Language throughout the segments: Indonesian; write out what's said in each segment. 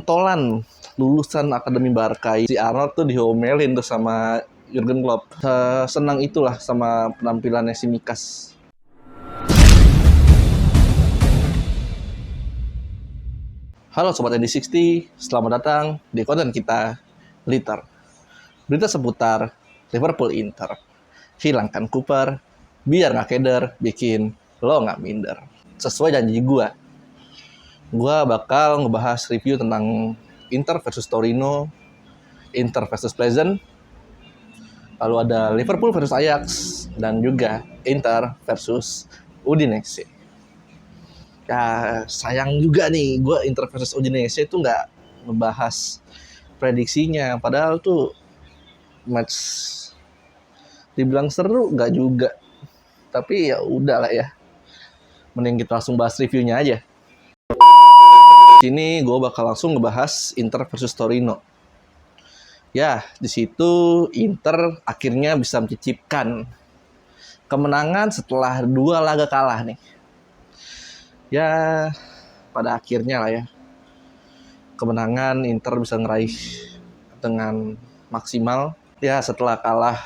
Tolan lulusan Akademi Barca, si Arnold tuh diomelin tuh sama Jurgen Klopp. Senang itulah sama penampilannya si Mikas. Halo Sobat ND60, selamat datang di konten kita, Liter. Berita seputar Liverpool Inter. Hilangkan Cooper, biar nggak keder, bikin lo nggak minder. Sesuai janji gue bakal ngebahas review tentang Inter versus Torino, Inter versus Pleasant, lalu ada Liverpool versus Ajax, dan juga Inter versus Udinese. Ya sayang juga nih, gue Inter versus Udinese itu nggak ngebahas prediksinya. Padahal tuh match dibilang seru nggak juga. Tapi ya udahlah ya. Mending kita langsung bahas reviewnya aja. Sini gue bakal langsung ngebahas Inter versus Torino. Ya, di situ Inter akhirnya bisa mencicipkan kemenangan setelah 2 laga kalah nih. Ya, pada akhirnya lah ya. Kemenangan Inter bisa ngeraih dengan maksimal. Ya, setelah kalah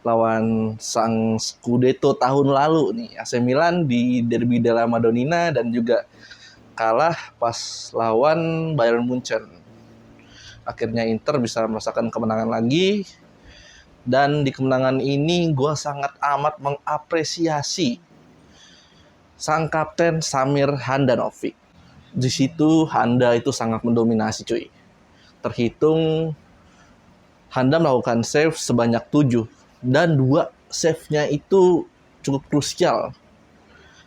lawan sang Scudetto tahun lalu nih, AC Milan di Derby della Madonnina, dan juga kalah pas lawan Bayern Munchen. Akhirnya Inter bisa merasakan kemenangan lagi. Dan di kemenangan ini gue sangat amat mengapresiasi sang kapten Samir Handanovic. Di situ Handa itu sangat mendominasi cuy. Terhitung Handa melakukan save sebanyak 7 dan 2 save-nya itu cukup krusial.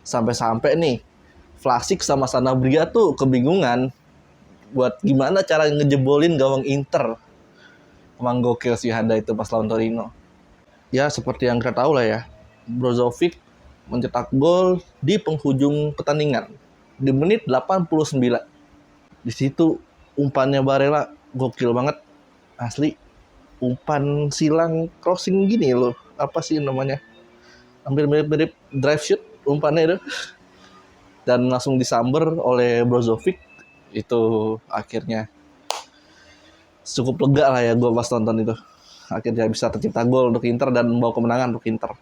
Sampai-sampai nih Vlasic sama Sanabria tuh kebingungan buat gimana cara ngejebolin gawang Inter. Emang gokil si Handa itu pas lawan Torino. Ya seperti yang kita tahu lah ya, Brozovic mencetak gol di penghujung pertandingan di menit 89. Di situ umpannya Barella gokil banget asli. Umpan silang crossing gini loh, apa sih namanya, hampir mirip-mirip drive shoot umpannya itu, dan langsung disamber oleh Brozovic. Itu akhirnya cukup lega lah ya gue pas nonton itu. Akhirnya bisa tercipta gol untuk Inter dan membawa kemenangan untuk Inter.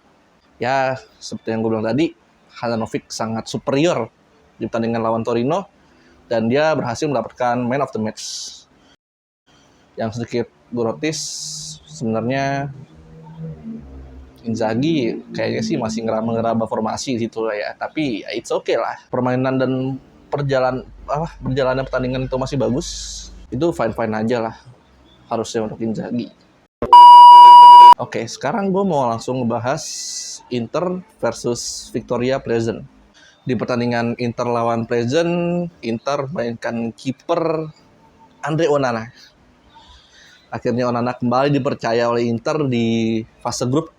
Ya, seperti yang gue bilang tadi, Handanovic sangat superior di pertandingan lawan Torino, dan dia berhasil mendapatkan man of the match. Yang sedikit gue notice, sebenarnya Inzaghi kayaknya sih masih ngeraba formasi gitu lah ya. Tapi ya it's okay lah. Permainan dan berjalannya pertandingan itu masih bagus. Itu fine-fine aja lah harusnya untuk Inzaghi. Oke, sekarang gue mau langsung ngebahas Inter versus Victoria Pleasant. Di pertandingan Inter lawan Pleasant, Inter mainkan kiper Andre Onana. Akhirnya Onana kembali dipercaya oleh Inter di fase grup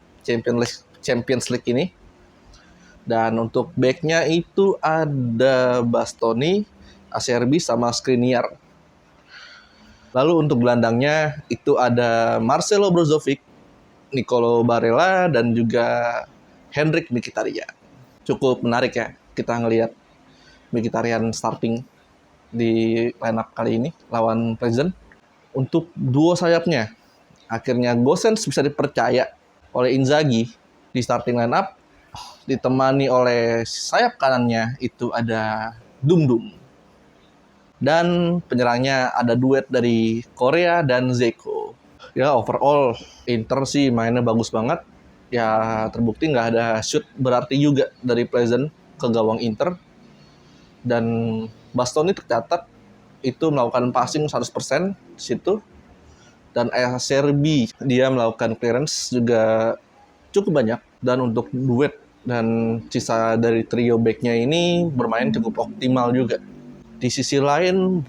Champions League ini. Dan untuk backnya itu ada Bastoni, Acerbi, sama Skriniar. Lalu untuk gelandangnya itu ada Marcelo Brozovic, Nicolo Barella, dan juga Henrik Mkhitaryan. Cukup menarik ya kita ngelihat Mkhitaryan starting di lineup kali ini lawan Pleasant. Untuk duo sayapnya, akhirnya Gosens bisa dipercaya oleh Inzaghi di starting lineup, ditemani oleh sayap kanannya itu ada Dum. Dan penyerangnya ada duet dari Korea dan Zeko. Ya overall Inter sih mainnya bagus banget. Ya terbukti nggak ada shoot berarti juga dari Pleasant ke gawang Inter. Dan Bastoni tercatat itu melakukan passing 100% di situ. Dan Acerbi dia melakukan clearance juga cukup banyak. Dan untuk duet dan sisa dari trio backnya ini bermain cukup optimal juga. Di sisi lain,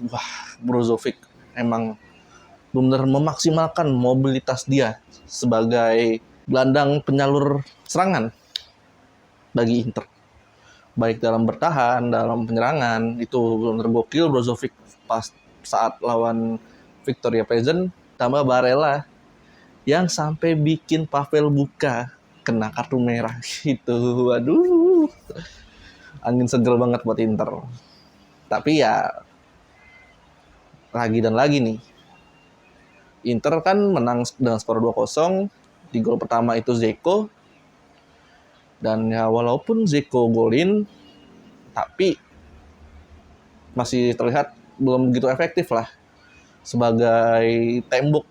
Brozovic emang benar memaksimalkan mobilitas dia sebagai gelandang penyalur serangan bagi Inter. Baik dalam bertahan, dalam penyerangan, itu benar gokil Brozovic pas saat lawan Victoria Pleasant. Tambah Barella yang sampai bikin Pavel Buka kena kartu merah gitu. Aduh, angin seger banget buat Inter. Tapi ya lagi dan lagi nih. Inter kan menang dengan skor 2-0. Di gol pertama itu Dzeko. Dan ya walaupun Dzeko golin, tapi masih terlihat belum begitu efektif lah sebagai tembok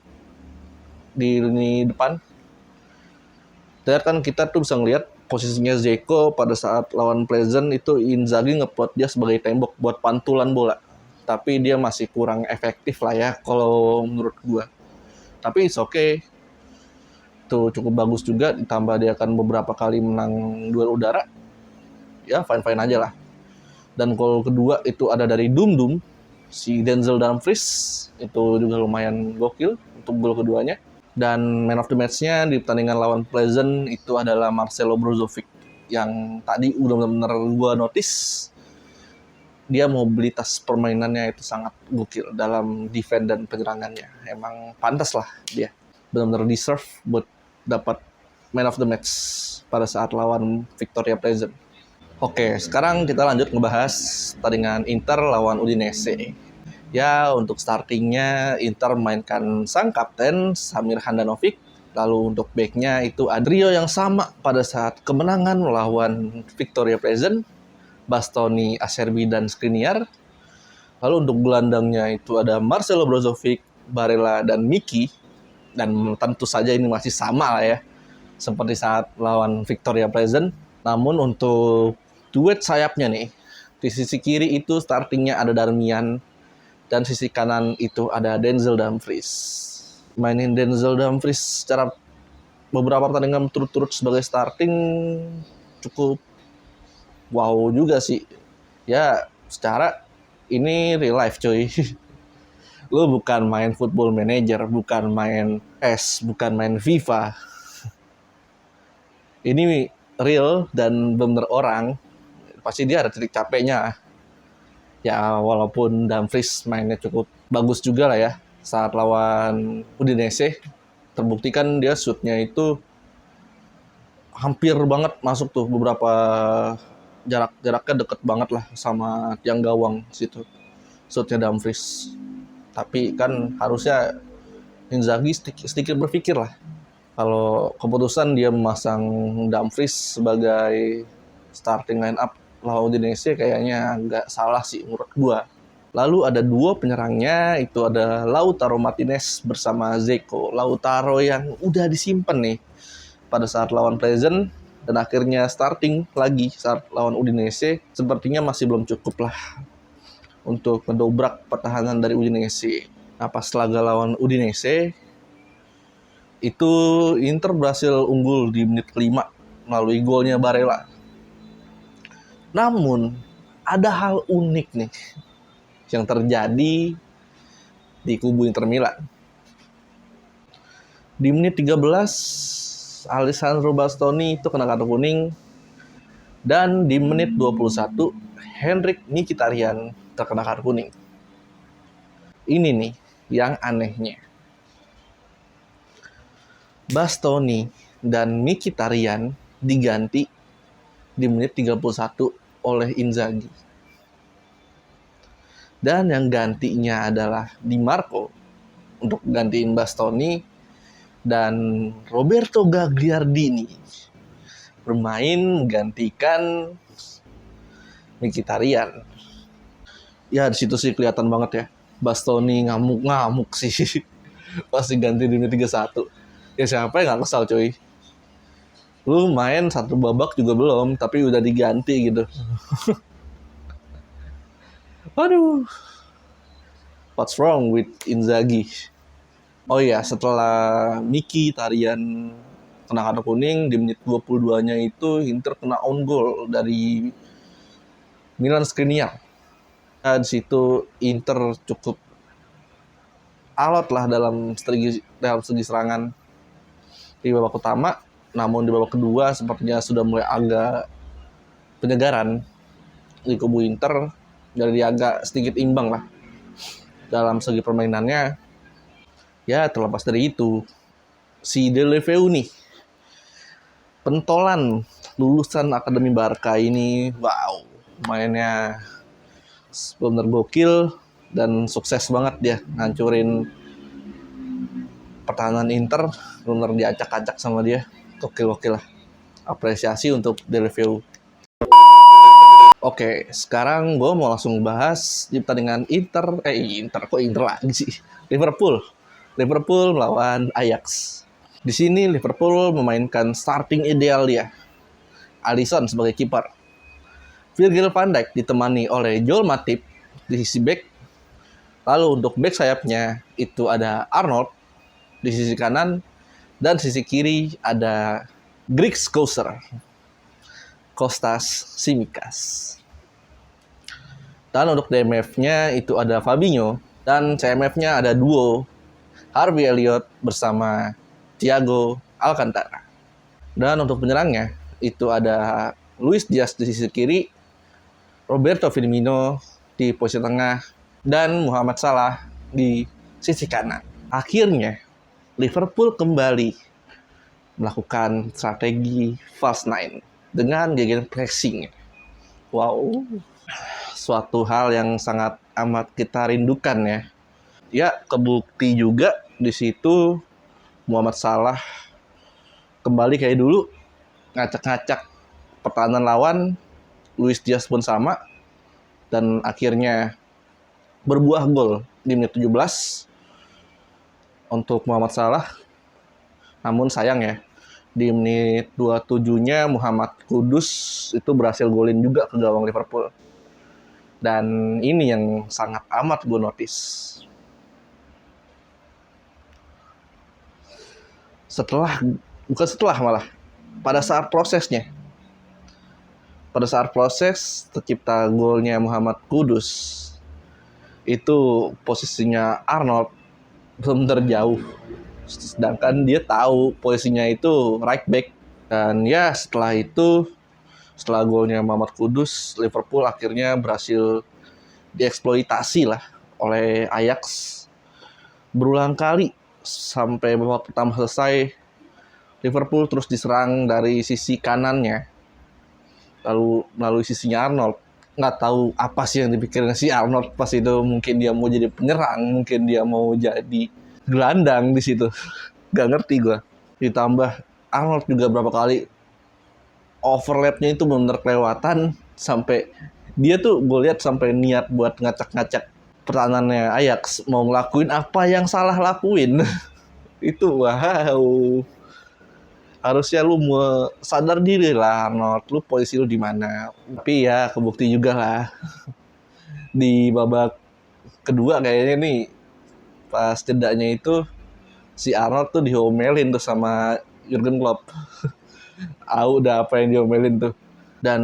di lini depan. Terlihat kan kita tuh bisa ngelihat posisinya Dzeko pada saat lawan Pleasant itu Inzaghi ngeplot dia sebagai tembok buat pantulan bola. Tapi dia masih kurang efektif lah ya kalau menurut gua. Tapi it's okay. Itu cukup bagus juga, ditambah dia akan beberapa kali menang duel udara. Ya fine-fine aja lah. Dan gol kedua itu ada dari Dum, si Denzel Dumfries. Itu juga lumayan gokil untuk gol keduanya. Dan man of the match-nya di pertandingan lawan Pleasant itu adalah Marcelo Brozovic. Yang tadi udah benar-benar gue notice, dia mobilitas permainannya itu sangat gokil dalam defense dan penyerangannya. Emang pantas lah dia. Benar-benar deserve buat dapat man of the match pada saat lawan Victoria Pleasant. Oke, sekarang kita lanjut ngebahas pertandingan Inter lawan Udinese. Ya, untuk startingnya Inter mainkan sang kapten Samir Handanovic. Lalu untuk backnya itu Adrio yang sama pada saat kemenangan melawan Victoria Pleasant, Bastoni, Acerbi, dan Skriniar. Lalu untuk gelandangnya itu ada Marcelo Brozovic, Barella, dan Miki. Dan tentu saja ini masih sama lah ya, seperti saat lawan Victoria Pleasant. Namun untuk duet sayapnya nih, di sisi kiri itu startingnya ada Darmian, dan sisi kanan itu ada Denzel Dumfries. Mainin Denzel Dumfries secara beberapa pertandingan turut-turut sebagai starting cukup wow juga sih. Ya, secara ini real life coy. Lu bukan main Football Manager, bukan main PES, bukan main FIFA. Ini real dan bener orang. Pasti dia ada titik capeknya. Ya walaupun Dumfries mainnya cukup bagus juga lah ya saat lawan Udinese. Terbukti kan dia shootnya itu hampir banget masuk tuh, beberapa jaraknya deket banget lah sama tiang gawang situ shootnya Dumfries. Tapi kan harusnya Inzaghi sedikit berpikir lah. Kalau keputusan dia memasang Dumfries sebagai starting line up lawan Udinese kayaknya nggak salah sih menurut gua. Lalu ada dua penyerangnya, itu ada Lautaro Martinez bersama Dzeko. Lautaro yang udah disimpan nih pada saat lawan Pleasant dan akhirnya starting lagi saat lawan Udinese, sepertinya masih belum cukup lah untuk mendobrak pertahanan dari Udinese. Nah, pas laga lawan Udinese itu Inter berhasil unggul di menit kelima melalui golnya Barella. Namun ada hal unik nih yang terjadi di kubu Inter Milan. Di menit 13 Alessandro Bastoni itu kena kartu kuning, dan di menit 21 Henrikh Mkhitaryan terkena kartu kuning. Ini nih yang anehnya. Bastoni dan Mkhitaryan diganti di menit 31 oleh Inzaghi. Dan yang gantinya adalah Di Marco untuk gantiin Bastoni, dan Roberto Gagliardini bermain menggantikan Mkhitaryan. Ya di situ sih kelihatan banget ya, Bastoni ngamuk-ngamuk sih pas diganti di menit 31. Ya siapa yang gak kesal coy? Lu main satu babak juga belum, tapi udah diganti gitu. Aduh. What's wrong with Inzaghi? Oh iya, setelah Mkhitaryan kena kartu kuning, di menit 22-nya itu Inter kena own goal dari Milan Skriniar. Di situ Inter cukup alot lah dalam segi serangan di babak utama. Namun di babak kedua sepertinya sudah mulai agak penyegaran di kubu Inter, jadi agak sedikit imbang lah dalam segi permainannya. Ya terlepas dari itu, si Deulofeu nih, pentolan lulusan Akademi Barca ini, wow, mainnya benar gokil. dan sukses banget dia ngancurin pertahanan Inter, benar diacak-acak sama dia. Gokil lah. Apresiasi untuk De La Veu. Oke, sekarang gue mau langsung bahas di pertandingan Inter kok Inter lagi sih? Liverpool melawan Ajax. Di sini Liverpool memainkan starting ideal dia. Alisson sebagai kiper. Virgil van Dijk ditemani oleh Joel Matip di sisi back. Lalu untuk back sayapnya itu ada Arnold di sisi kanan, dan sisi kiri ada Greg Kostas Tsimikas. Dan untuk DMF-nya itu ada Fabinho, dan CMF-nya ada duo Harvey Elliott bersama Thiago Alcantara. Dan untuk penyerangnya itu ada Luis Diaz di sisi kiri, Roberto Firmino di posisi tengah, dan Muhammad Salah di sisi kanan. Akhirnya Liverpool kembali melakukan strategi false nine dengan gegen pressing. Wow, suatu hal yang sangat amat kita rindukan ya. Ya, kebukti juga di situ Muhammad Salah kembali kayak dulu, ngacak-ngacak pertahanan lawan. Luis Diaz pun sama, dan akhirnya berbuah gol di menit 17 untuk Muhammad Salah. Namun sayang ya, di menit 27-nya Muhammad Kudus itu berhasil golin juga ke gawang Liverpool. Dan ini yang sangat amat gue notice. Pada saat proses tercipta golnya Muhammad Kudus, itu posisinya Arnold belum terjauh. Sedangkan dia tahu posisinya itu right back. Dan ya setelah golnya Muhammad Kudus, Liverpool akhirnya berhasil dieksploitasi lah oleh Ajax berulang kali. Sampai babak pertama selesai, Liverpool terus diserang dari sisi kanannya, lalu melalui sisinya Arnold. Nggak tahu apa sih yang dipikirin si Arnold pas itu. Mungkin dia mau jadi penyerang, mungkin dia mau jadi gelandang di situ. Gak ngerti gue. Ditambah Arnold juga berapa kali overlapnya itu benar-benar kelewatan, sampai dia tuh gue lihat sampai niat buat ngacak-ngacak pertahanannya Ajax, mau ngelakuin apa yang salah lakuin. Itu wow. Harusnya lu mau sadar diri lah Arnold, lu posisi lu di mana. Tapi ya kebukti juga lah. Di babak kedua kayaknya nih, pas jedanya itu si Arnold tuh diomelin tuh sama Jurgen Klopp. Udah apa yang diomelin tuh. Dan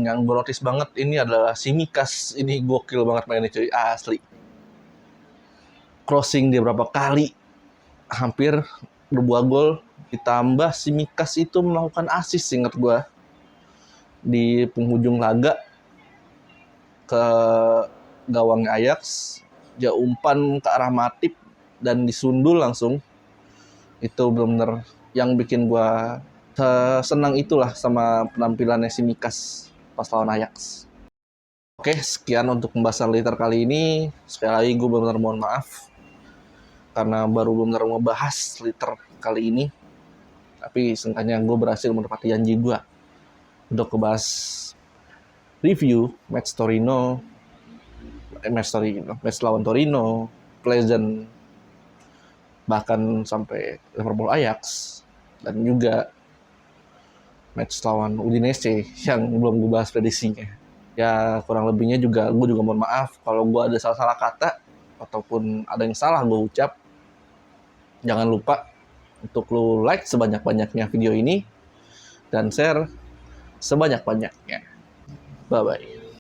yang gue notice banget ini adalah Tsimikas. Ini gokil banget mainnya cuy, asli. Crossing dia berapa kali, hampir berbuah gol. Ditambah Tsimikas itu melakukan assist, ingat gue, di penghujung laga ke gawang Ajax. Dia umpan ke arah Matip dan disundul langsung. Itu benar-benar yang bikin gue senang itulah sama penampilannya Tsimikas pas lawan Ajax. Oke, sekian untuk pembahasan Liter kali ini. Sekali lagi gue benar-benar mohon maaf karena baru benar-benar ngebahas Liter kali ini. Tapi seenggaknya gue berhasil menepati janji gue untuk ngebahas review match lawan Torino, Pleasant, bahkan sampai Liverpool Ajax, dan juga match lawan Udinese yang belum gue bahas prediksinya. Ya kurang lebihnya juga gue juga mohon maaf kalau gue ada salah-salah kata ataupun ada yang salah gue ucap. Jangan lupa untuk lu like sebanyak-banyaknya video ini dan share sebanyak-banyaknya. Bye-bye.